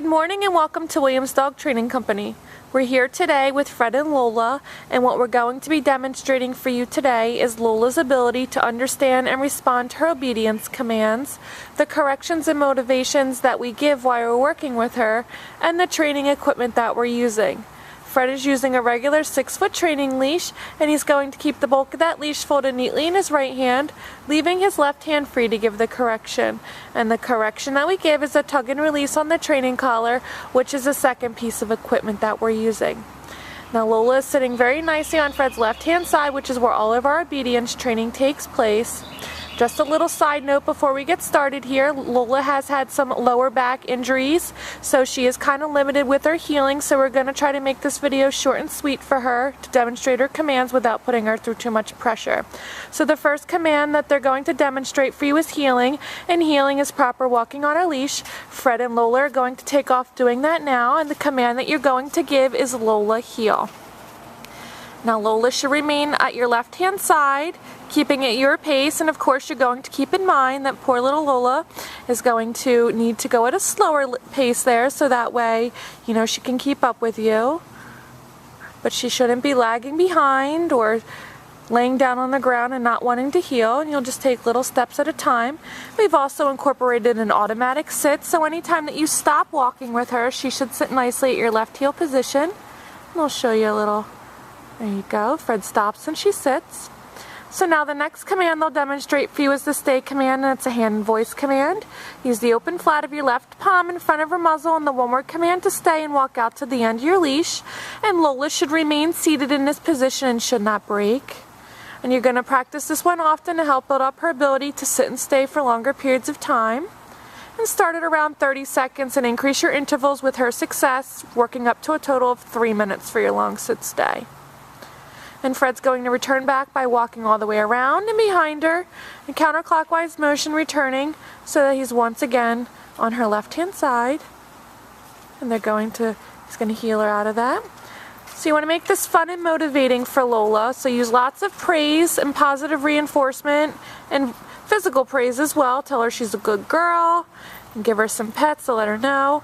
Good morning and welcome to Williams Dog Training Company. We're here today with Fred and Lola, and what we're going to be demonstrating for you today is Lola's ability to understand and respond to her obedience commands, the corrections and motivations that we give while we're working with her, and the training equipment that we're using. Fred is using a regular 6-foot training leash, and he's going to keep the bulk of that leash folded neatly in his right hand, leaving his left hand free to give the correction. And the correction that we give is a tug and release on the training collar, which is the second piece of equipment that we're using. Now Lola is sitting very nicely on Fred's left hand side, which is where all of our obedience training takes place. Just a little side note before we get started here, Lola has had some lower back injuries, so she is kind of limited with her healing, so we're going to try to make this video short and sweet for her to demonstrate her commands without putting her through too much pressure. So the first command that they're going to demonstrate for you is healing, and healing is proper walking on a leash. Fred and Lola are going to take off doing that now, and the command that you're going to give is Lola heel. Now Lola should remain at your left hand side, keeping at your pace, and of course you're going to keep in mind that poor little Lola is going to need to go at a slower pace there, so that way, you know, she can keep up with you. But she shouldn't be lagging behind or laying down on the ground and not wanting to heel, and you'll just take little steps at a time. We've also incorporated an automatic sit, so anytime that you stop walking with her, she should sit nicely at your left heel position. And I'll show you a little. There you go. Fred stops and she sits. So now the next command they'll demonstrate for you is the stay command, and it's a hand and voice command. Use the open flat of your left palm in front of her muzzle and the one-word command to stay and walk out to the end of your leash. And Lola should remain seated in this position and should not break. And you're going to practice this one often to help build up her ability to sit and stay for longer periods of time. And start at around 30 seconds and increase your intervals with her success, working up to a total of 3 minutes for your long sit stay. And Fred's going to return back by walking all the way around and behind her in counterclockwise motion, returning so that he's once again on her left hand side. And he's going to heel her out of that. So you want to make this fun and motivating for Lola, so use lots of praise and positive reinforcement and physical praise as well. Tell her she's a good girl and give her some pets to let her know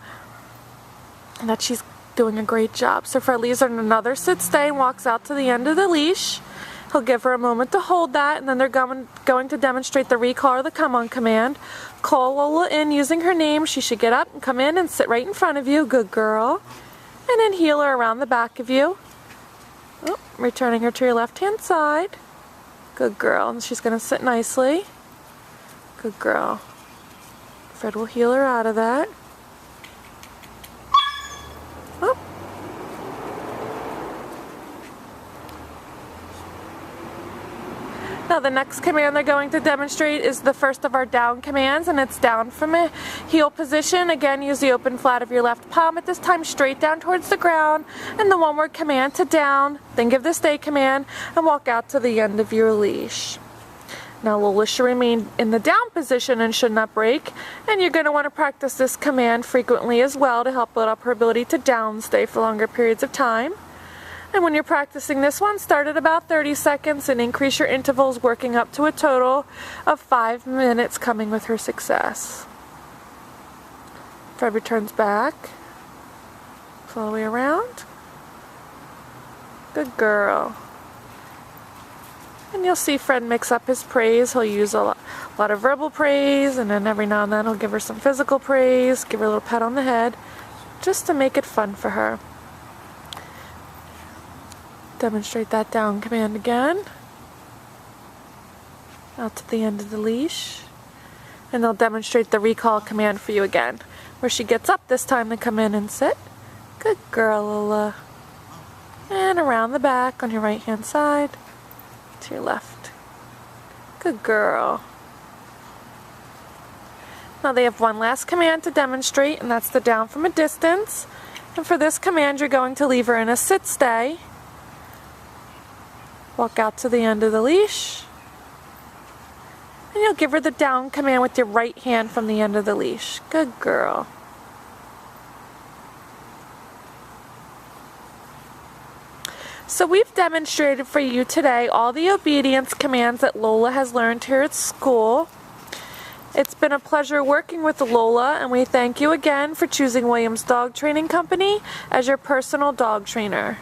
that she's doing a great job. So Fred leaves her in another sit stay and walks out to the end of the leash. He'll give her a moment to hold that, and then they're going to demonstrate the recall or the come on command. Call Lola in using her name. She should get up and come in and sit right in front of you. Good girl. And then heel her around the back of you. Oh, returning her to your left hand side. Good girl. And she's going to sit nicely. Good girl. Fred will heel her out of that. Oh. Now the next command they're going to demonstrate is the first of our down commands, and it's down from a heel position. Again, use the open flat of your left palm, at this time straight down towards the ground, and the one-word command to down, then give the stay command and walk out to the end of your leash. Now Lola should remain in the down position and should not break, and you're going to want to practice this command frequently as well to help build up her ability to down stay for longer periods of time. And when you're practicing this one, start at about 30 seconds and increase your intervals, working up to a total of 5 minutes, coming with her success. Fred returns back, all the way around. Good girl. And you'll see Fred mix up his praise. He'll use a lot of verbal praise, and then every now and then he'll give her some physical praise, give her a little pat on the head, just to make it fun for her. Demonstrate that down command again. Out to the end of the leash. And they'll demonstrate the recall command for you again, where she gets up this time to come in and sit. Good girl, Lola. And around the back on your right hand side. To your left. Good girl. Now they have one last command to demonstrate, and that's the down from a distance. And for this command, you're going to leave her in a sit stay. Walk out to the end of the leash. And you'll give her the down command with your right hand from the end of the leash. Good girl. So we've demonstrated for you today all the obedience commands that Lola has learned here at school. It's been a pleasure working with Lola, and we thank you again for choosing Williams Dog Training Company as your personal dog trainer.